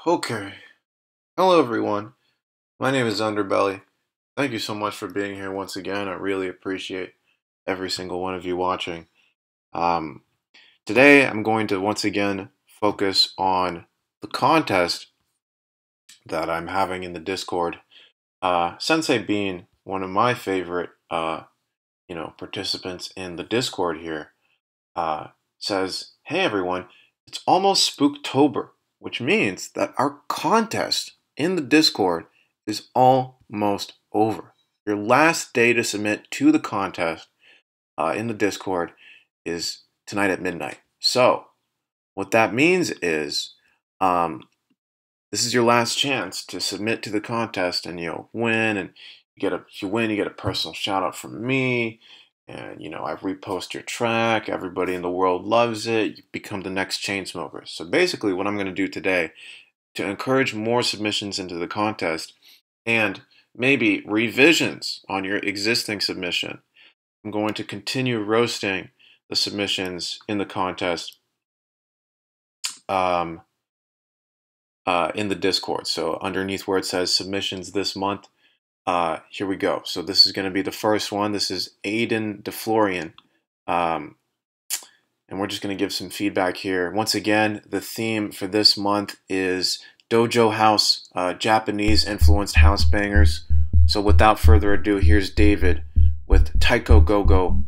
Okay. Hello, everyone. My name is Underbelly. Thank you so much for being here once again. I really appreciate every single one of you watching. Um, Today, I'm going to once again focus on the contest that I'm having in the Discord. Sensei being one of my favorite, participants in the Discord here, says, "Hey, everyone, it's almost Spooktober, which means that our contest in the Discord is almost over. Your last day to submit to the contest in the Discord is tonight at midnight. So, what that means is this is your last chance to submit to the contest and win. And if you win, you get a personal shout out from me. And I repost your track. Everybody in the world loves it. You become the next Chainsmokers. So basically, what I'm going to do today to encourage more submissions into the contest and maybe revisions on your existing submission, I'm going to continue roasting the submissions in the contest in the Discord. So underneath where it says submissions this month, here we go. So this is going to be the first one. This is Aiden DeFlorian. And we're just going to give some feedback here. Once again, the theme for this month is Dojo House, Japanese influenced house bangers. So without further ado, here's David with Taiko Go-Go.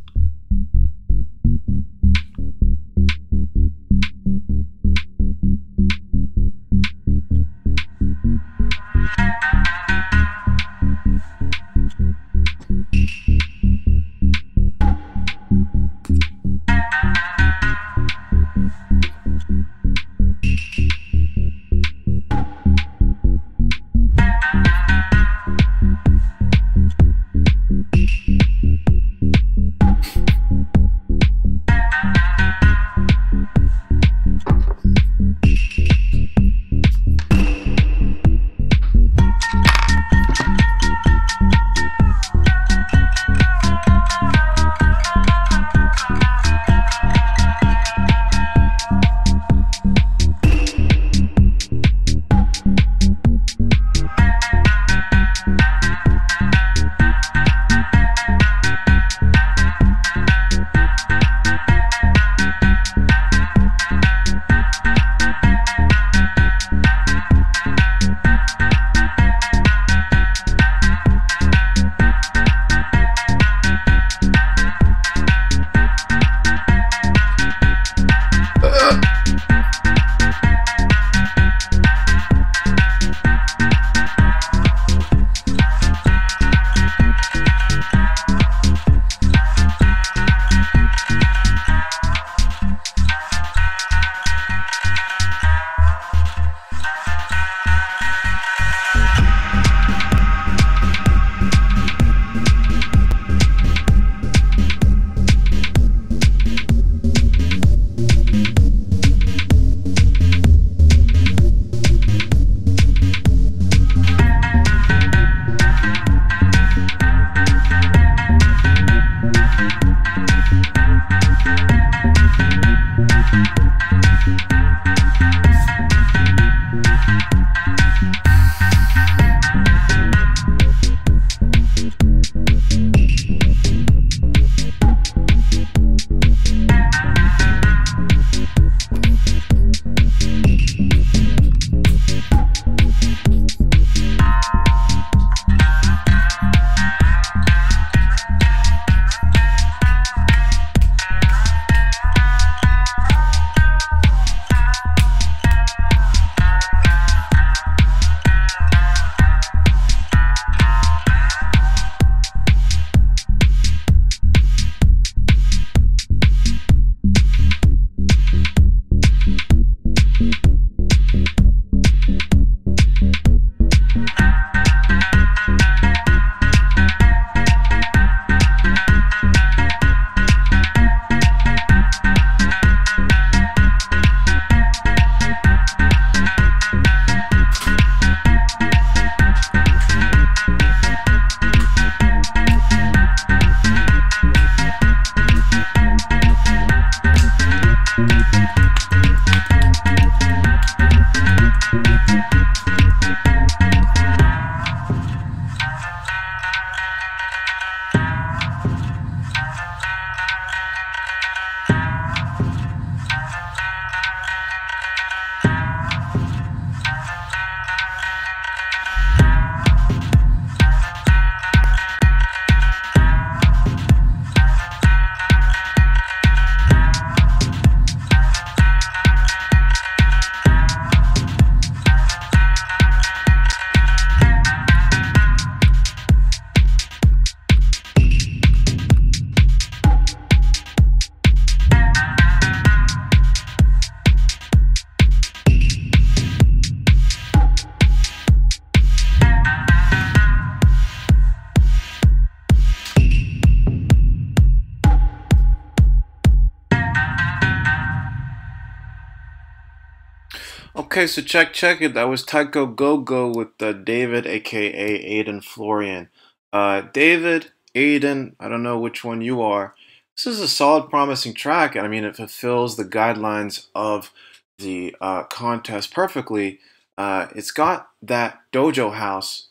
Okay, so check it. That was Tycho Go Go with David, aka Aiden Florian. David, Aiden, I don't know which one you are. This is a solid, promising track, and I mean, it fulfills the guidelines of the contest perfectly. It's got that dojo house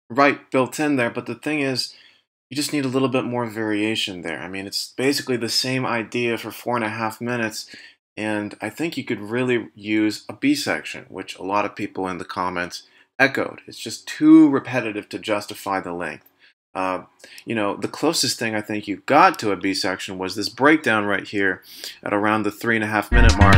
right built in there, but the thing is, you just need a little bit more variation there. I mean, it's basically the same idea for 4.5 minutes, and I think you could really use a B section, which a lot of people in the comments echoed. It's just too repetitive to justify the length. Uh, the closest thing I think you got to a B section was this breakdown right here at around the 3.5 minute mark.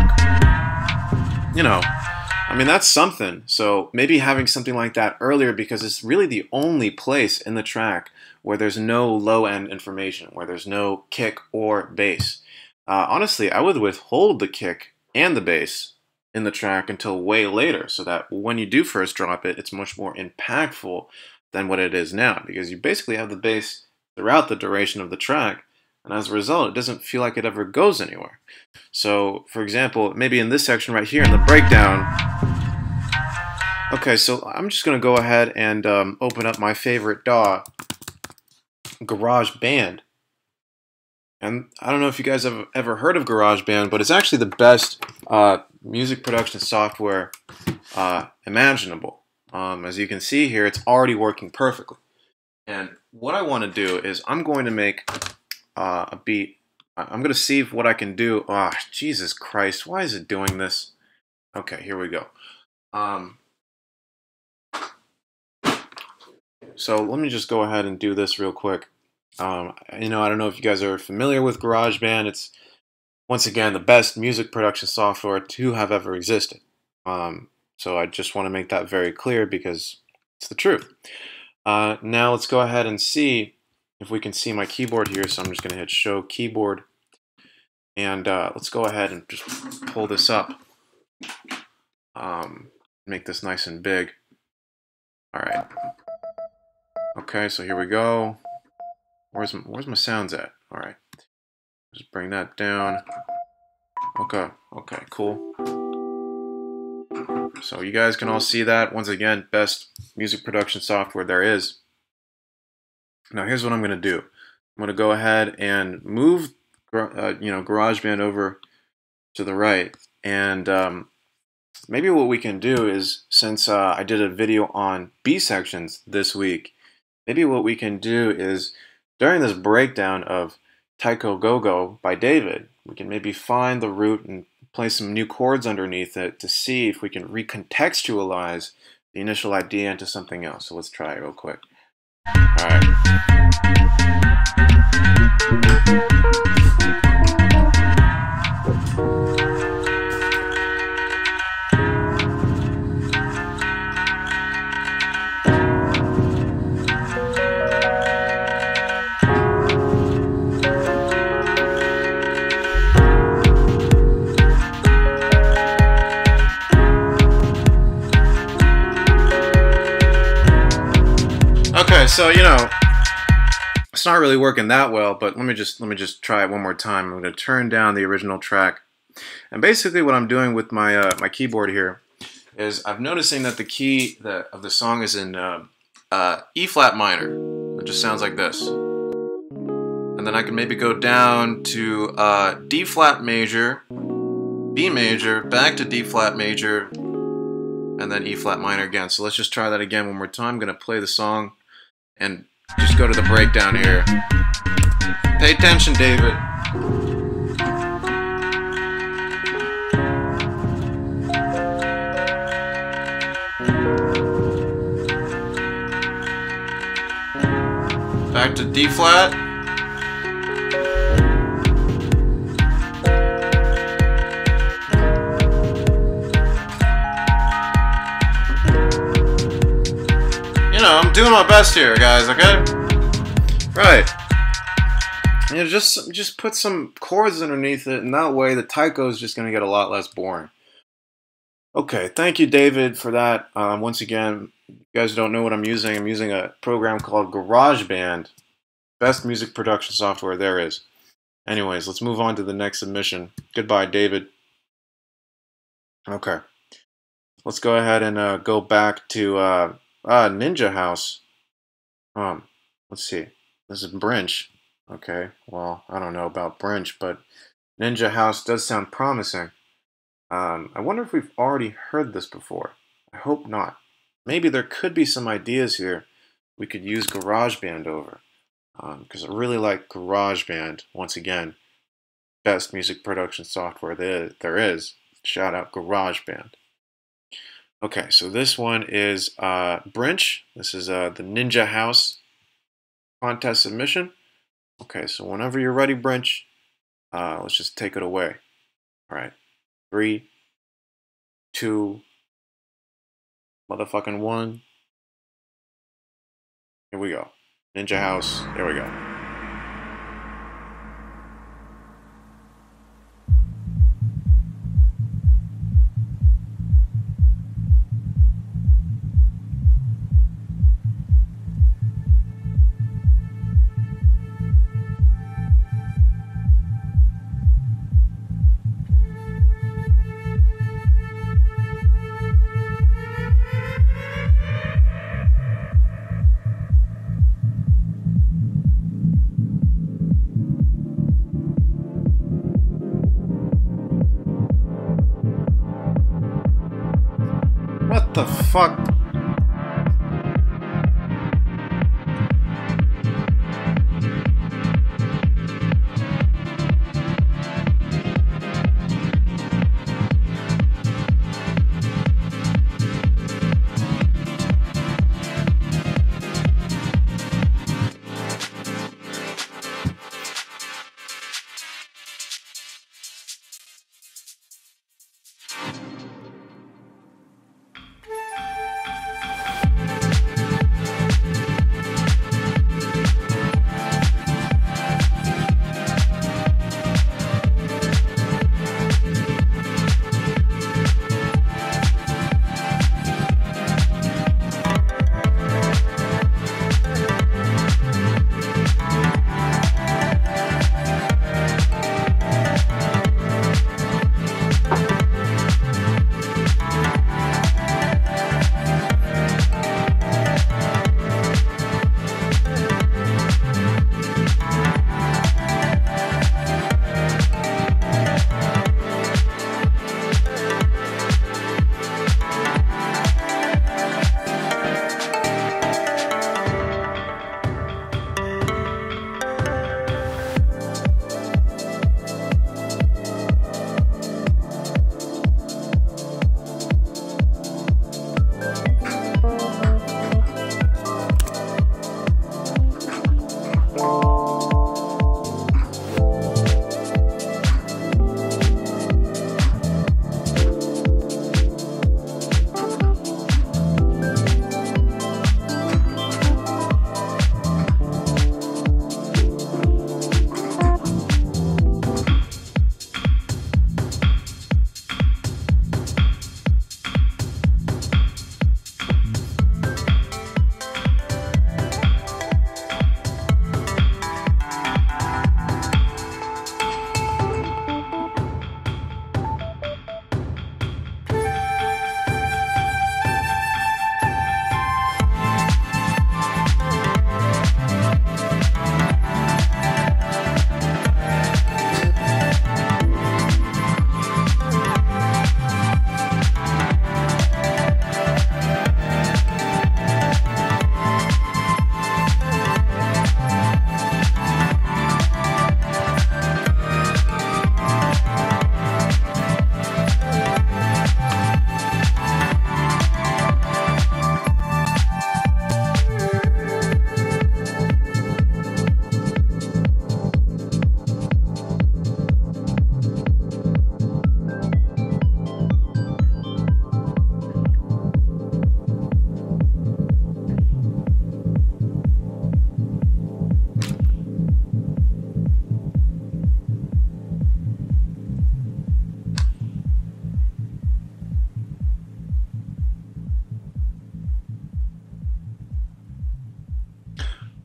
I mean, that's something. So maybe having something like that earlier, because it's really the only place in the track where there's no low-end information, where there's no kick or bass. Honestly, I would withhold the kick and the bass in the track until way later, so that when you do first drop it, it's much more impactful than what it is now, because you basically have the bass throughout the duration of the track, and as a result, it doesn't feel like it ever goes anywhere. So, for example, maybe in this section right here in the breakdown. Okay, so I'm just going to go ahead and open up my favorite DAW, GarageBand. And I don't know if you guys have ever heard of GarageBand, but it's actually the best music production software imaginable. As you can see here, it's already working perfectly. And what I want to do is I'm going to make a beat. I'm going to see what I can do. Jesus Christ, why is it doing this? Okay, here we go. So let me just go ahead and do this real quick. I don't know if you guys are familiar with GarageBand. It's, once again, the best music production software to have ever existed. So I just want to make that very clear because it's the truth. Now let's go ahead and see if we can see my keyboard here. So I'm just going to hit Show Keyboard. And let's go ahead and just pull this up. Make this nice and big. All right. Okay, so here we go. Where's my sounds at? All right, just bring that down. Okay, cool. So you guys can all see that. Once again, best music production software there is. Now here's what I'm going to do. I'm going to go ahead and move, GarageBand over to the right, and maybe what we can do is, since I did a video on B sections this week, maybe what we can do is, during this breakdown of Tycho Go Go by David, we can maybe find the root and play some new chords underneath it to see if we can recontextualize the initial idea into something else. So let's try it real quick. All right. Okay, so it's not really working that well, but let me just try it one more time. I'm going to turn down the original track, and basically what I'm doing with my my keyboard here is I'm noticing that the key of the song is in E flat minor. It just sounds like this, and then I can maybe go down to D flat major, B major, back to D flat major, and then E flat minor again. So let's just try that again one more time. I'm going to play the song and just go to the breakdown here. Pay attention, David. Back to D flat. I'm doing my best here, guys, okay? Right. Just put some chords underneath it, and that way the Tycho is just going to get a lot less boring. Okay, thank you, David, for that. Once again, you guys don't know what I'm using a program called GarageBand. Best music production software there is. Anyways, let's move on to the next submission. Goodbye, David. Okay. let's go ahead and go back to Ninja House. Um, let's see. This is Brinch. Okay, well, I don't know about Brinch, but Ninja House does sound promising. I wonder if we've already heard this before. I hope not. Maybe there could be some ideas here we could use GarageBand over. Because I really like GarageBand. Once again, best music production software there is. Shout out GarageBand. Okay, so this one is Brinch. This is the Ninja House contest submission. Okay, so whenever you're ready, Brinch, let's just take it away. All right, 3, 2, motherfucking 1. Here we go. Ninja House. There we go. What the fuck?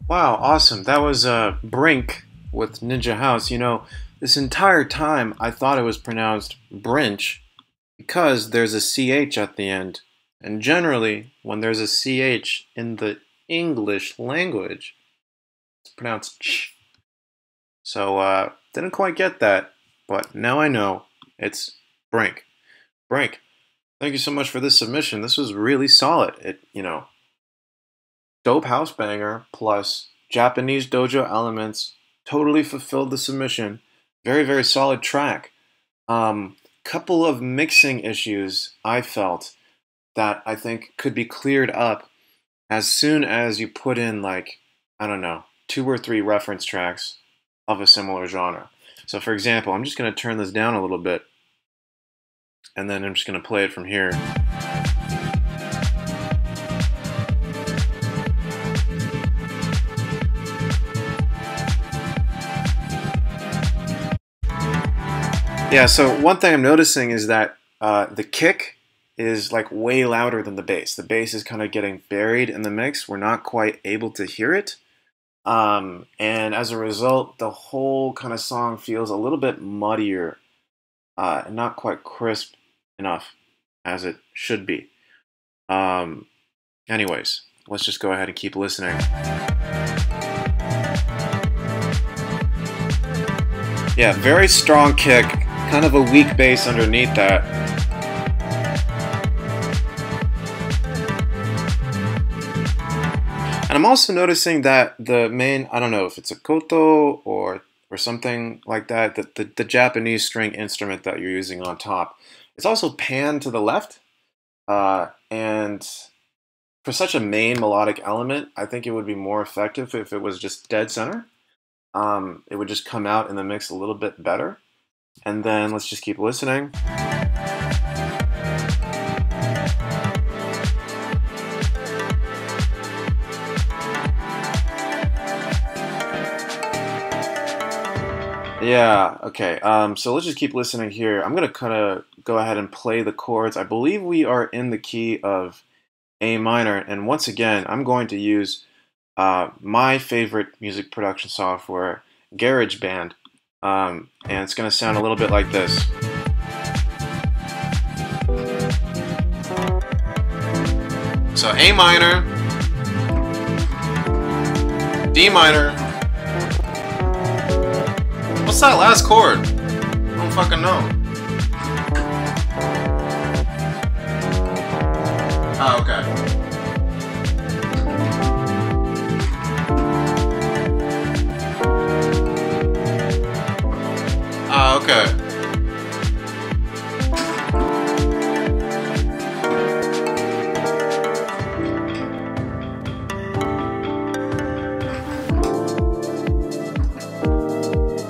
Wow, awesome. That was Brink with Ninja House. You know, this entire time I thought it was pronounced Brinch because there's a CH at the end. And generally, when there's a CH in the English language, it's pronounced ch. So, didn't quite get that, but now I know. It's Brink. Brink, thank you so much for this submission. This was really solid. Dope house banger plus Japanese dojo elements totally fulfilled the submission. Very, very solid track. Couple of mixing issues I felt that I think could be cleared up as soon as you put in, like, I don't know, 2 or 3 reference tracks of a similar genre. So for example, I'm just going to turn this down a little bit, and then I'm just going to play it from here. Yeah, so one thing I'm noticing is that the kick is like way louder than the bass. The bass is kind of getting buried in the mix. We're not quite able to hear it. And as a result, the whole kind of song feels a little bit muddier, and not quite crisp enough as it should be. Anyways, let's just go ahead and keep listening. Yeah, very strong kick, kind of a weak bass underneath that. And I'm also noticing that the main, I don't know if it's a koto or something like that, the Japanese string instrument that you're using on top, it's also panned to the left. And for such a main melodic element, I think it would be more effective if it was just dead center. It would just come out in the mix a little bit better. And then let's just keep listening. Yeah, okay. So let's just keep listening here. I'm going to kind of go ahead and play the chords. I believe we are in the key of A minor. And once again, I'm going to use my favorite music production software, GarageBand. And it's going to sound a little bit like this. So A minor, D minor. What's that last chord? I don't fucking know. Oh, okay. Oh, okay.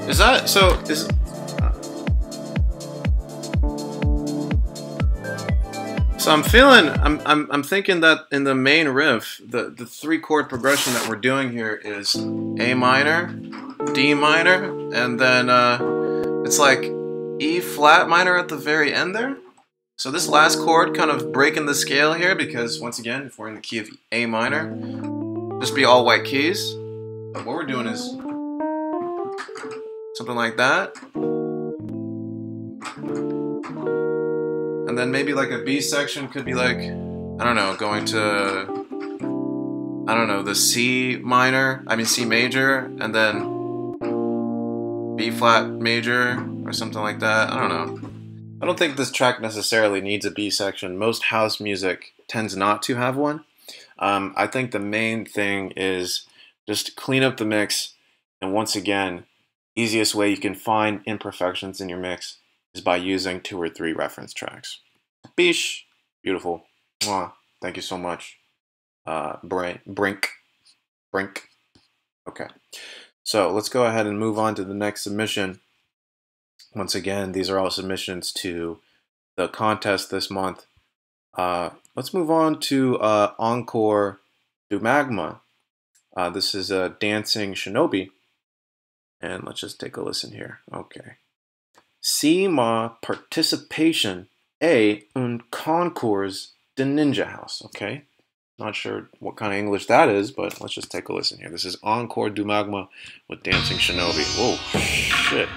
Is that so? So I'm thinking that in the main riff, the 3-chord progression that we're doing here is A minor, D minor, and then it's like E flat minor at the very end there. So this last chord kind of breaking the scale here, because once again, if we're in the key of A minor, just be all white keys. But what we're doing is something like that. And then maybe like a B section could be like, I don't know, going to, I don't know, the C major, and then B flat major or something like that. I don't know. I don't think this track necessarily needs a B section. Most house music tends not to have one. I think the main thing is just clean up the mix, and once again, easiest way you can find imperfections in your mix is by using 2 or 3 reference tracks. Bish, beautiful. Mwah. Thank you so much. Brink. Okay. So let's go ahead and move on to the next submission. Once again, these are all submissions to the contest this month. Let's move on to Encore du Magma. This is a Dancing Shinobi. And let's just take a listen here. Okay. Si ma participation est un concours de Ninja House. Okay. Not sure what kind of English that is, but let's just take a listen here. This is Encore du Magma with Dancing Shinobi. Whoa, shit.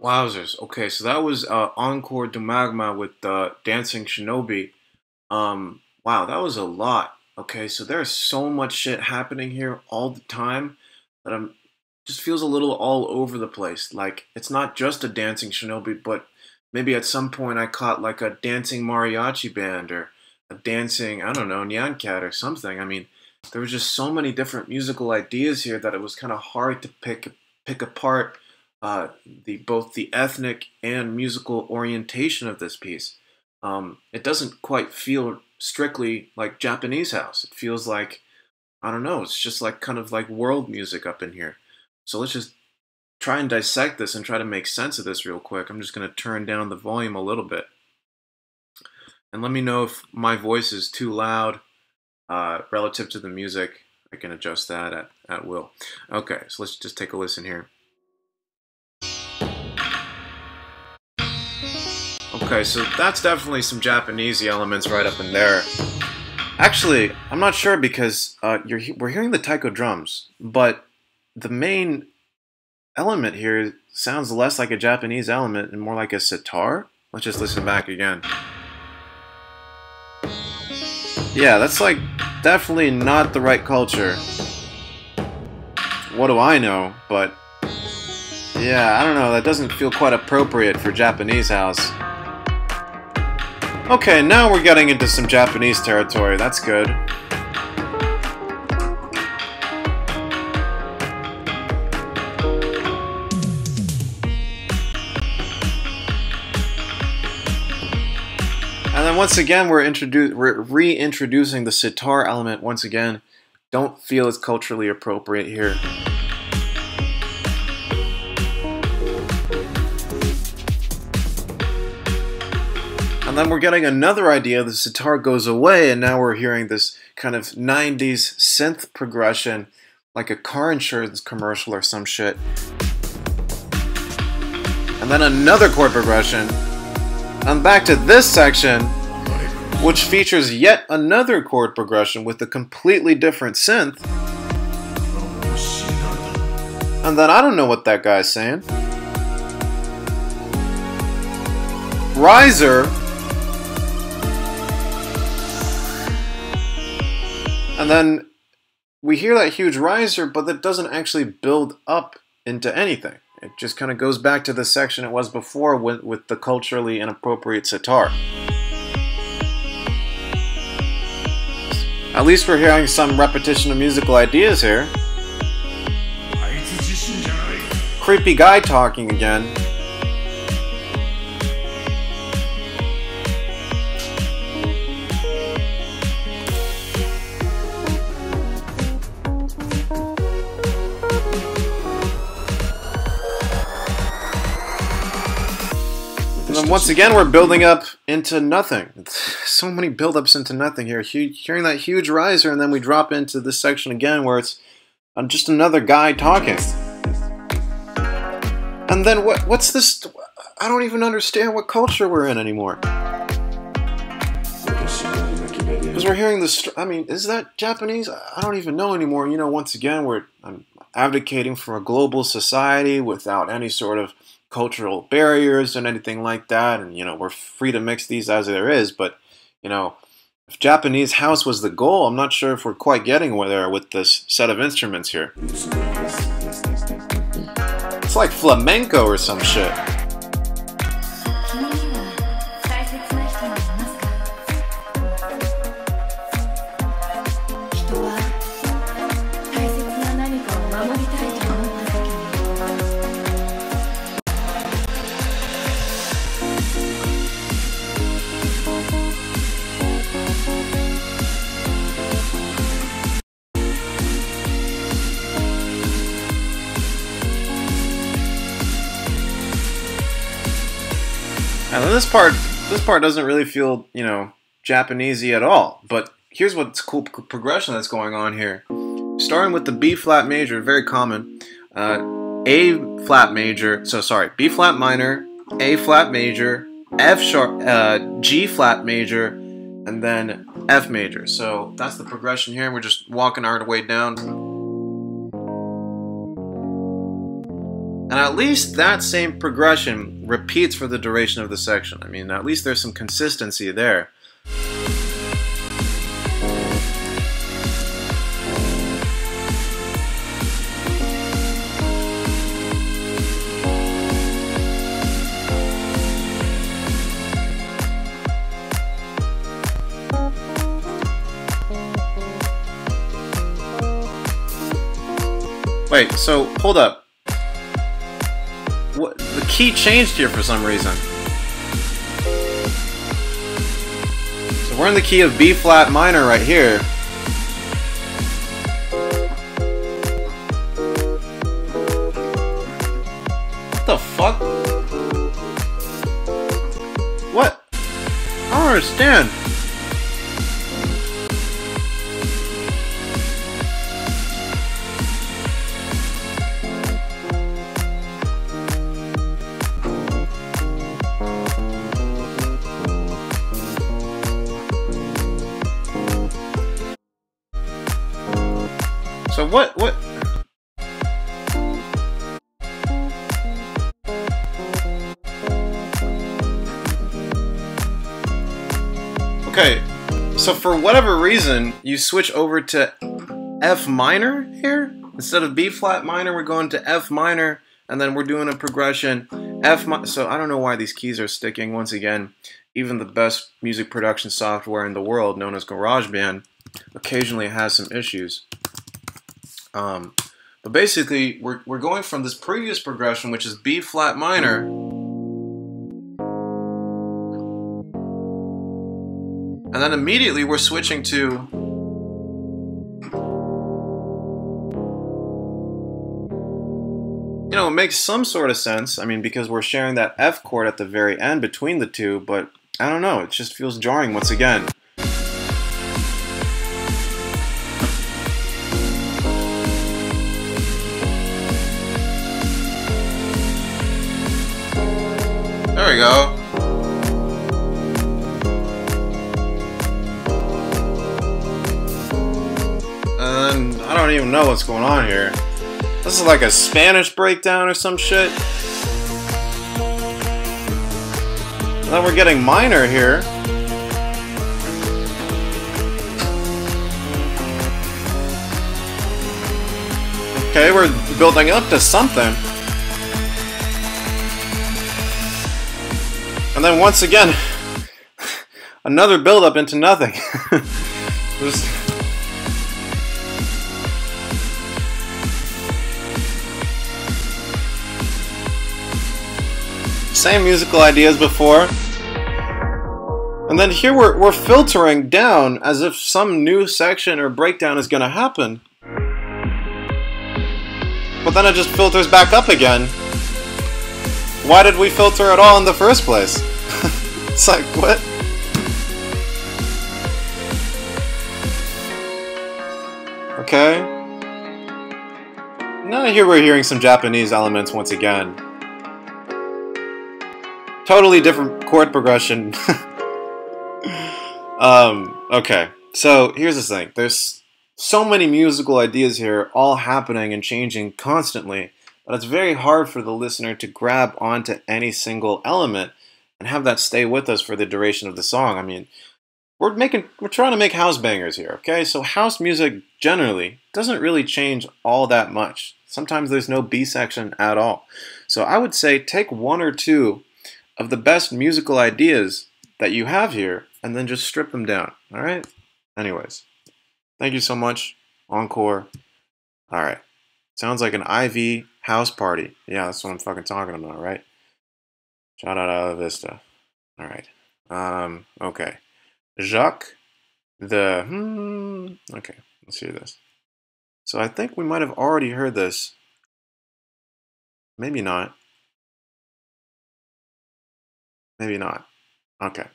Wowzers. Okay, so that was Encore du Magma with Dancing Shinobi. Wow, that was a lot. Okay, so there's so much shit happening here all the time that I'm just feels a little all over the place. Like it's not just a dancing shinobi, but maybe at some point I caught like a dancing mariachi band or a dancing, I don't know, nyan cat or something. I mean, there was just so many different musical ideas here that it was kind of hard to pick apart the both the ethnic and musical orientation of this piece. It doesn't quite feel strictly like Japanese house. It feels like, I don't know, it's just like kind of like world music up in here. So let's just try and dissect this and try to make sense of this real quick. I'm just going to turn down the volume a little bit. And let me know if my voice is too loud relative to the music. I can adjust that at will. Okay, so let's just take a listen here. Okay, so that's definitely some Japanese elements right up in there. Actually, I'm not sure because we're hearing the taiko drums, but the main element here sounds less like a Japanese element and more like a sitar. Let's just listen back again. Yeah, that's like definitely not the right culture. What do I know? But yeah, I don't know, that doesn't feel quite appropriate for Japanese house. Okay, now we're getting into some Japanese territory. That's good. And then once again, we're reintroducing the sitar element once again. Don't feel it's culturally appropriate here. And then we're getting another idea. The sitar goes away, and now we're hearing this kind of 90s synth progression, like a car insurance commercial or some shit. And then another chord progression. And back to this section, which features yet another chord progression with a completely different synth. And then I don't know what that guy's saying. Riser. And then we hear that huge riser, but that doesn't actually build up into anything. It just kind of goes back to the section it was before with the culturally inappropriate sitar. At least we're hearing some repetition of musical ideas here. Creepy guy talking again. And once again, we're building up into nothing. So many build-ups into nothing here. Hearing that huge riser, and then we drop into this section again where it's just another guy talking. And then what's this? I don't even understand what culture we're in anymore. Because we're hearing this. I mean, is that Japanese? I don't even know anymore. You know, once again, I'm advocating for a global society without any sort of cultural barriers and anything like that, and you know, we're free to mix these as there is, but you know, if Japanese house was the goal, I'm not sure if we're quite getting there with this set of instruments here. It's like flamenco or some shit. And then this part doesn't really feel, you know, Japanesey at all. But here's what's cool progression that's going on here. Starting with the B flat major, very common. A flat major, so sorry, B flat minor, A flat major, F sharp, G flat major, and then F major. So that's the progression here. We're just walking our way down. And at least that same progression repeats for the duration of the section. I mean, at least there's some consistency there. Wait, so hold up. What, the key changed here for some reason. So we're in the key of B flat minor right here. What the fuck? What? I don't understand. So what? Okay, so for whatever reason, you switch over to F minor here? Instead of B flat minor, we're going to F minor, and then we're doing a progression F minor. So I don't know why these keys are sticking. Once again, even the best music production software in the world, known as GarageBand, occasionally has some issues. But basically, we're going from this previous progression, which is B flat minor, and then immediately we're switching to, you know, it makes some sort of sense. I mean, because we're sharing that F chord at the very end between the two, but I don't know, it just feels jarring once again. There we go. And I don't even know what's going on here. This is like a Spanish breakdown or some shit. And then we're getting minor here. Okay, we're building up to something. And then once again, another build up into nothing. Same musical ideas before. And then here we're filtering down as if some new section or breakdown is going to happen. But then it just filters back up again. Why did we filter at all in the first place? It's like, what? Okay. Now here we're hearing some Japanese elements once again. Totally different chord progression. Okay. So here's the thing. There's so many musical ideas here, all happening and changing constantly. But it's very hard for the listener to grab onto any single element and have that stay with us for the duration of the song. I mean, we're trying to make house bangers here, okay? So house music generally doesn't really change all that much. Sometimes there's no B section at all. So I would say take one or two of the best musical ideas that you have here and then just strip them down, all right? Anyways, thank you so much. Encore. All right. Sounds like an IV house party. Yeah, that's what I'm fucking talking about, right? Shout out Ala Vista. All right. Okay. Jacques, okay, let's hear this. So I think we might have already heard this. Maybe not. Maybe not. Okay.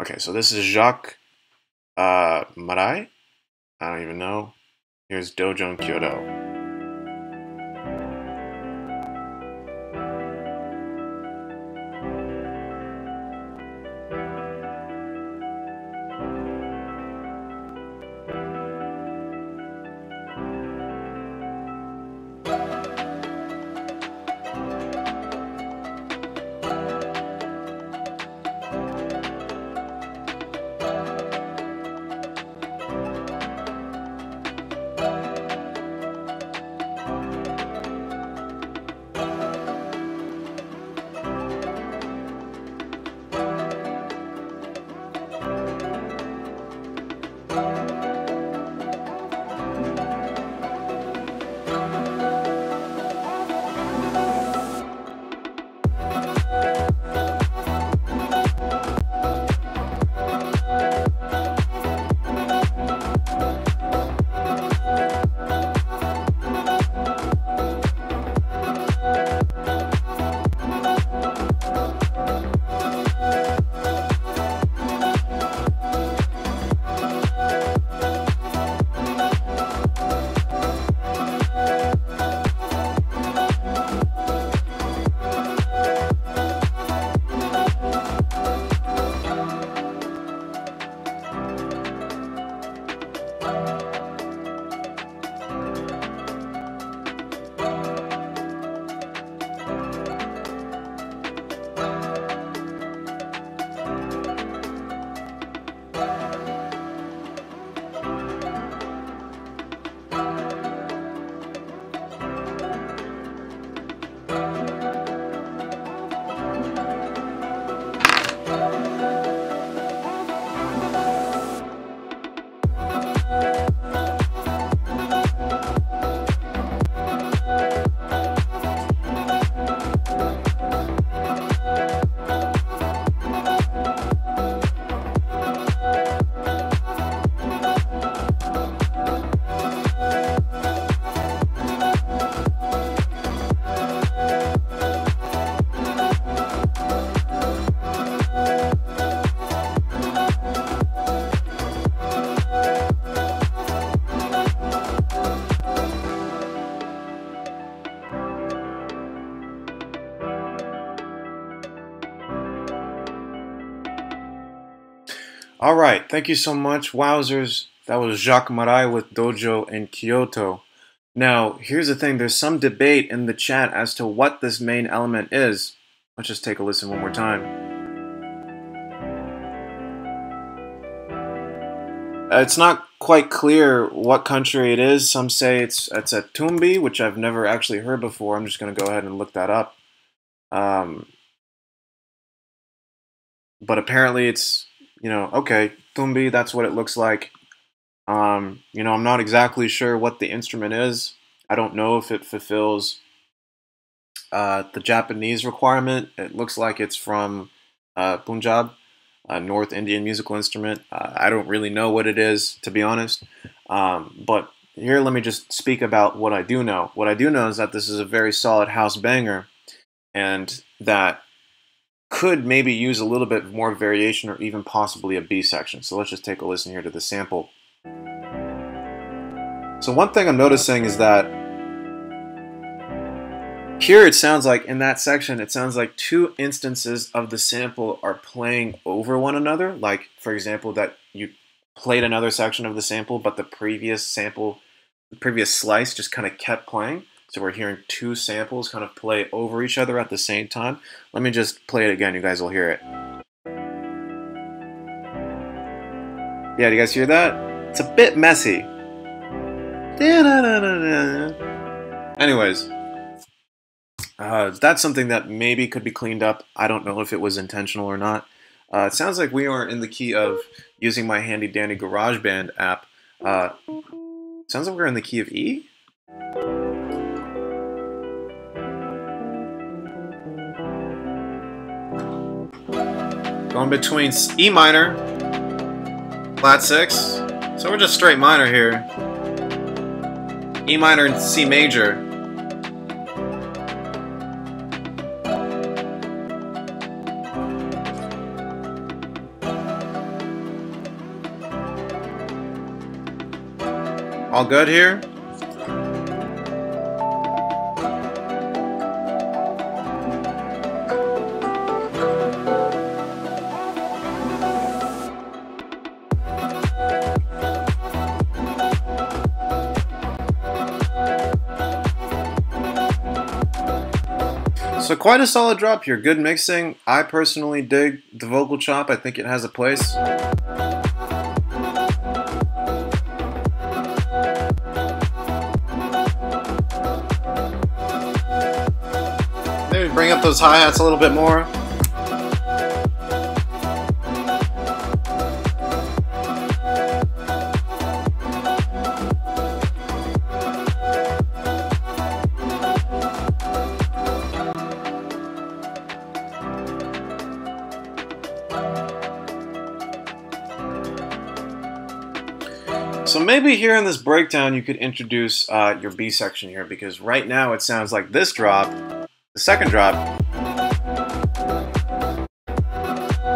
Okay, so this is Jacques Marai? I don't even know. Here's Dojong Kyoto. All right, thank you so much, wowzers. That was Jacques Marai with Dojo in Kyoto. Now, here's the thing. There's some debate in the chat as to what this main element is. Let's just take a listen one more time. It's not quite clear what country it is. Some say it's a tumbi, which I've never actually heard before. I'm just going to go ahead and look that up. But apparently it's, okay, tumbi, that's what it looks like. I'm not exactly sure what the instrument is. I don't know if it fulfills the Japanese requirement. It looks like it's from Punjab, North Indian musical instrument. I don't really know what it is, to be honest. But here, let me just speak about what I do know. What I do know is that this is a very solid house banger, and that could maybe use a little bit more variation or even possibly a B section. So let's just take a listen here to the sample. So one thing I'm noticing is that here it sounds like, in that section, it sounds like two instances of the sample are playing over one another. Like, for example, that you played another section of the sample, but the previous sample, the previous slice just kind of kept playing. So we're hearing two samples kind of play over each other at the same time. Let me just play it again, you guys will hear it. Yeah, do you guys hear that? It's a bit messy. Anyways, that's something that maybe could be cleaned up. I don't know if it was intentional or not. It sounds like we are in the key of, using my handy dandy GarageBand app, sounds like we're in the key of E? Going between E minor, flat 6, so we're just straight minor here. E minor and C major. All good here? So quite a solid drop here, good mixing. I personally dig the vocal chop, I think it has a place. Maybe bring up those hi-hats a little bit more. So maybe here in this breakdown you could introduce your B section here, because right now it sounds like this drop, the second drop,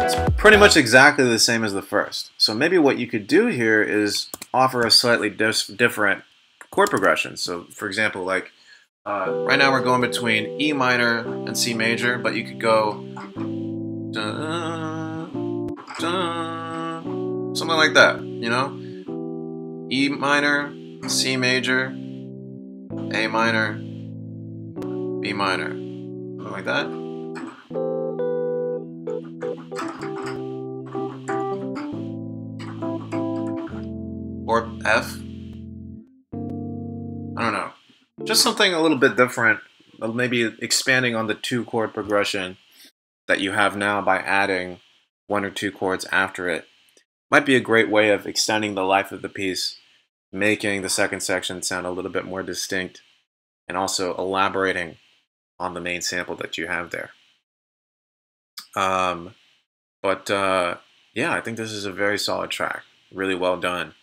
it's pretty much exactly the same as the first. So maybe what you could do here is offer a slightly different chord progression. So for example, like right now we're going between E minor and C major, but you could go dun, dun, something like that, you know? E minor, C major, A minor, B minor, something like that. Or F. I don't know. Just something a little bit different, maybe expanding on the two chord progression that you have now by adding one or two chords after it might be a great way of extending the life of the piece, making the second section sound a little bit more distinct, and also elaborating on the main sample that you have there. But yeah, I think this is a very solid track. Really well done.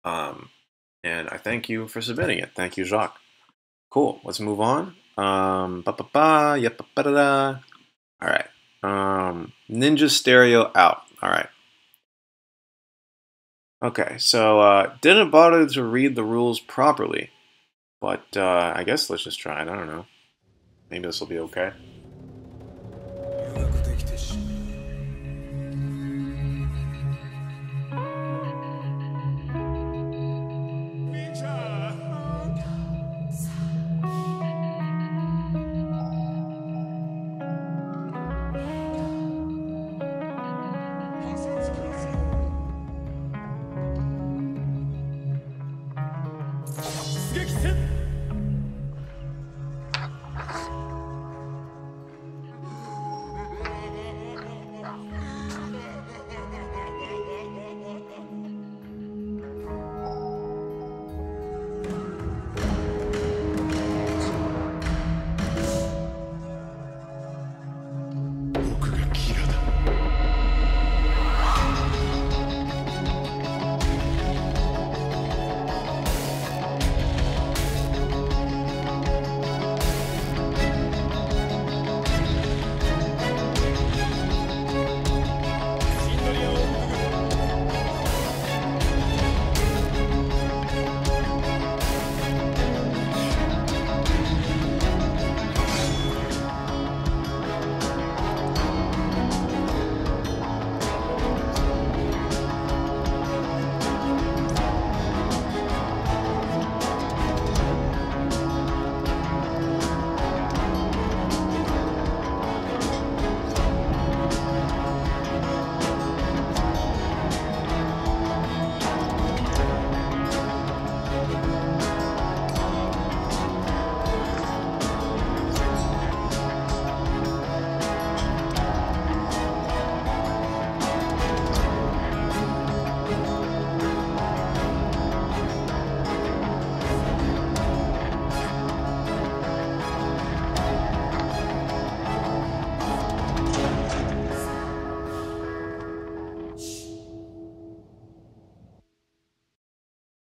And I thank you for submitting it. Thank you, Jacques. Cool. Let's move on. All right. Ninja Stereo out. All right. Okay, so didn't bother to read the rules properly, but I guess let's just try it. I don't know. Maybe this will be okay.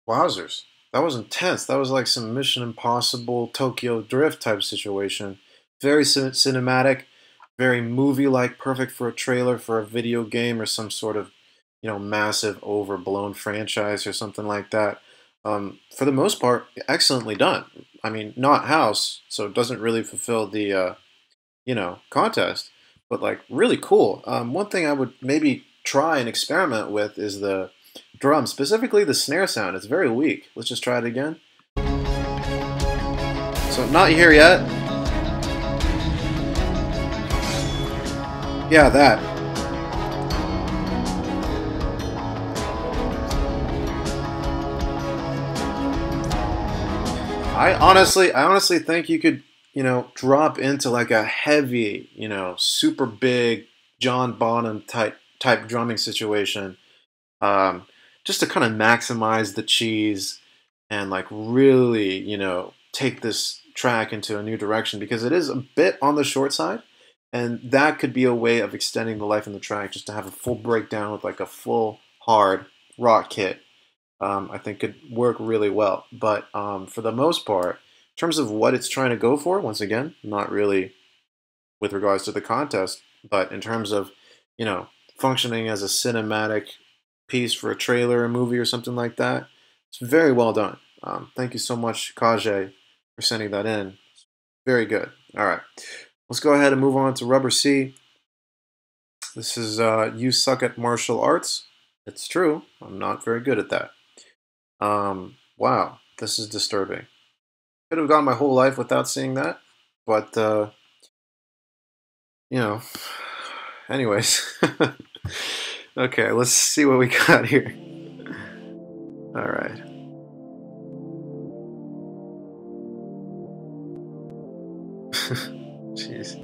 Wowzers. That was intense. That was like some Mission Impossible Tokyo Drift type situation. Very cinematic, very movie-like, perfect for a trailer for a video game or some sort of, massive overblown franchise or something like that. For the most part, excellently done. I mean, not house, so it doesn't really fulfill the, contest, but like really cool. One thing I would maybe try and experiment with is the drum, specifically the snare sound. It's very weak. Let's just try it again. So not here yet. Yeah, that. I honestly think you could, drop into like a heavy, super big John Bonham type drumming situation, just to kind of maximize the cheese and like really, take this track into a new direction because it is a bit on the short side, and that could be a way of extending the life in the track just to have a full breakdown with like a full hard rock kit. I think could work really well. But for the most part, in terms of what it's trying to go for, once again, not really with regards to the contest, but in terms of, functioning as a cinematic piece for a trailer, a movie, or something like that, it's very well done. Thank you so much, Kajay, for sending that in. Very good. All right. Let's go ahead and move on to Rubber C. This is You Suck at Martial Arts. It's true. I'm not very good at that. Wow, this is disturbing. Could have gone my whole life without seeing that, but anyways. Okay, let's see what we got here. All right. Jeez.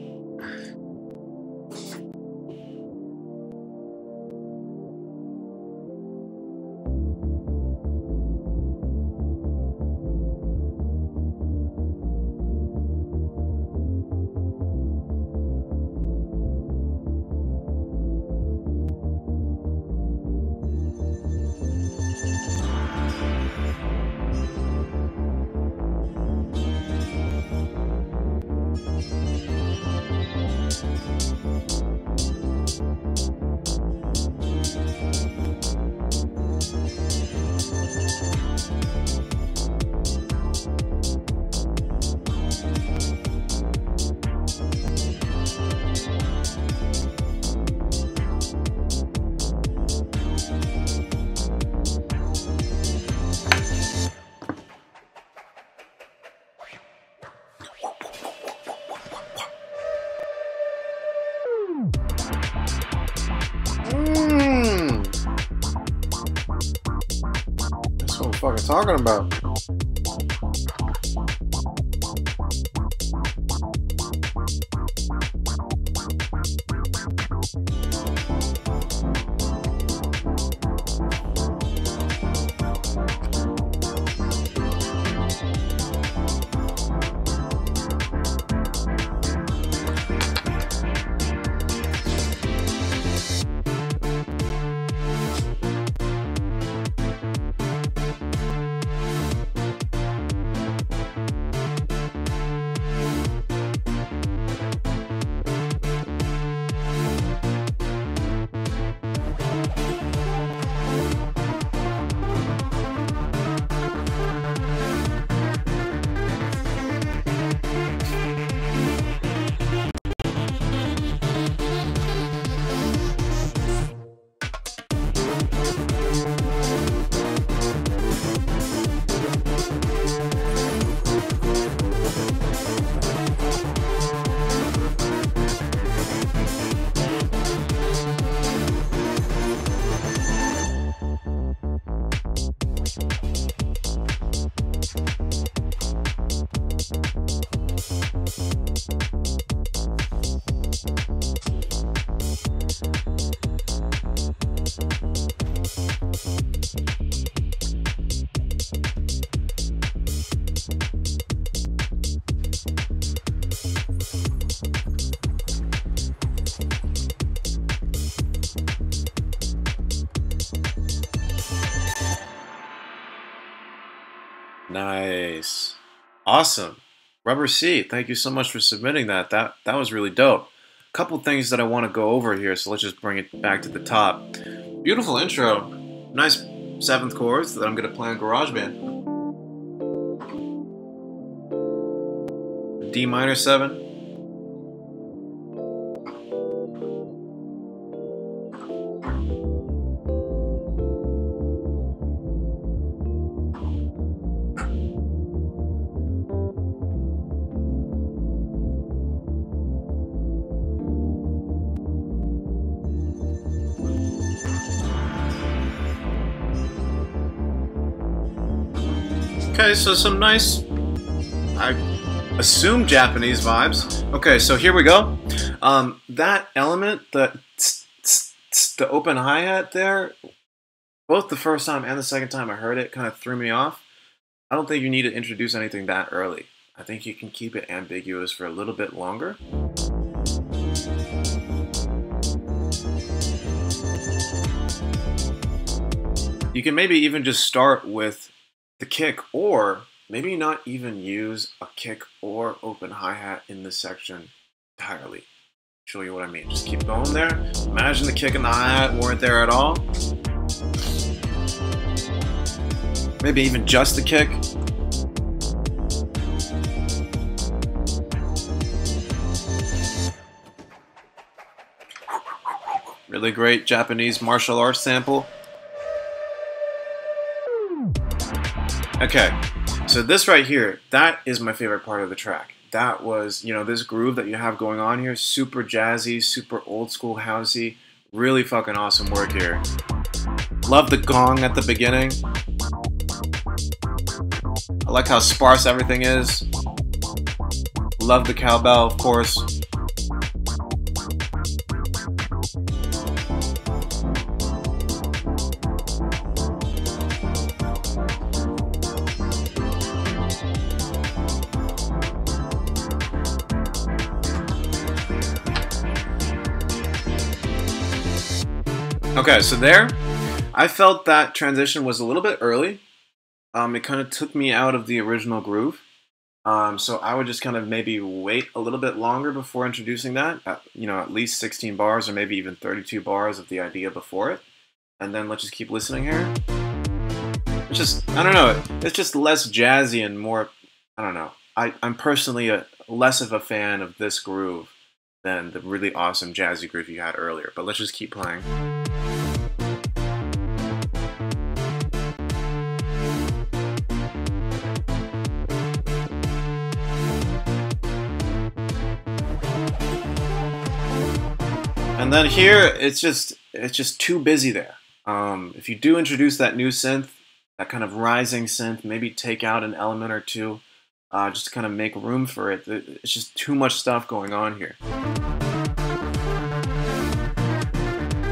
I talking about? Nice. Awesome. Rubber C, thank you so much for submitting that. That was really dope. A couple things that I want to go over here, so let's just bring it back to the top. Beautiful intro. Nice 7th chords that I'm going to play on GarageBand. D minor 7. Okay, so some nice, I assume Japanese vibes. Okay, so here we go. That element, the open hi-hat there, both the first time and the second time I heard it kind of threw me off. I don't think you need to introduce anything that early. I think you can keep it ambiguous for a little bit longer. You can maybe even just start with the kick, or maybe not even use a kick or open hi-hat in this section entirely. Show you what I mean. Just keep going there. Imagine the kick and the hi-hat weren't there at all. Maybe even just the kick. Really great Japanese martial arts sample. Okay, so this right here, that is my favorite part of the track. That was, you know, this groove that you have going on here, super jazzy, super old school housey, really fucking awesome work here. Love the gong at the beginning. I like how sparse everything is. Love the cowbell, of course. Okay, so there, I felt that transition was a little bit early. It kind of took me out of the original groove. So I would just kind of maybe wait a little bit longer before introducing that. You know, at least 16 bars or maybe even 32 bars of the idea before it. And then let's just keep listening here. It's just, I don't know, it's just less jazzy and more, I don't know. I'm personally less of a fan of this groove than the really awesome jazzy groove you had earlier. But let's just keep playing. And then here, it's just too busy there. If you do introduce that new synth, that kind of rising synth, maybe take out an element or two, just to kind of make room for it. It's just too much stuff going on here.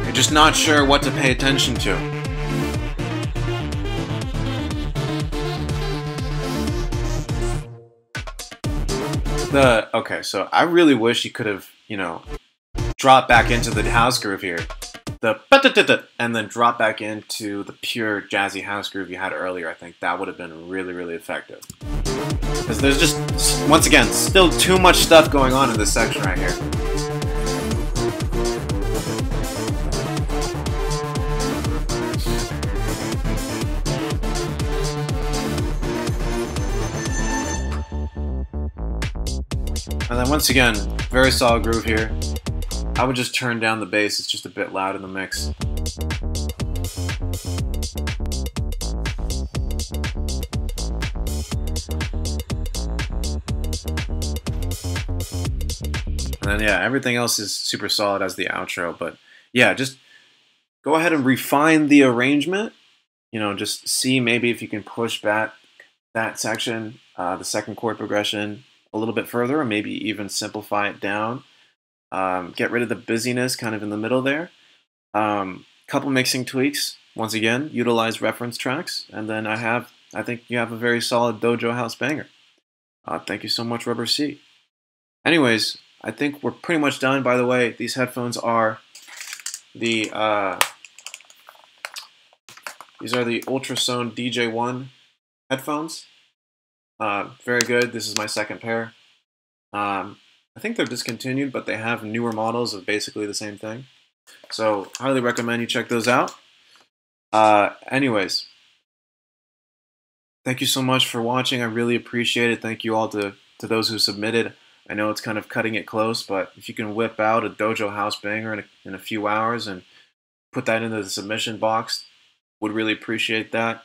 You're just not sure what to pay attention to. Okay, so I really wish you could have, dropped back into the house groove here. And then drop back into the pure jazzy house groove you had earlier. I think that would have been really, really effective. Because there's just, once again, still too much stuff going on in this section right here. And then once again, very solid groove here. I would just turn down the bass, it's just a bit loud in the mix. And then yeah, everything else is super solid as the outro, but yeah, just go ahead and refine the arrangement. Just see maybe if you can push back that section, the second chord progression, a little bit further, or maybe even simplify it down. Get rid of the busyness kind of in the middle there. Couple mixing tweaks. Once again, utilize reference tracks, and then I think you have a very solid dojo house banger. Thank you so much, Rubber C. Anyways, I think we're pretty much done. By the way, these headphones are the these are the Ultrasone DJ1 headphones. Very good. This is my second pair. I think they're discontinued, but they have newer models of basically the same thing. So highly recommend you check those out. Anyways, thank you so much for watching. I really appreciate it. Thank you all to those who submitted. I know it's kind of cutting it close, but if you can whip out a dojo house banger in a few hours and put that into the submission box, would really appreciate that.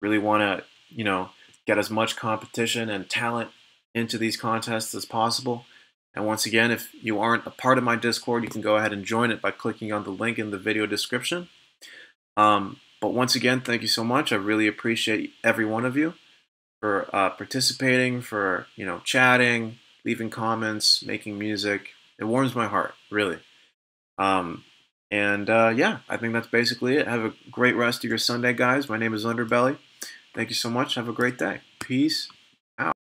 Really want to, get as much competition and talent into these contests as possible. And once again, if you aren't a part of my Discord, you can go ahead and join it by clicking on the link in the video description. But once again, thank you so much. I really appreciate every one of you for participating, for chatting, leaving comments, making music. It warms my heart, really. Yeah, I think that's basically it. Have a great rest of your Sunday, guys. My name is Underbelly. Thank you so much. Have a great day. Peace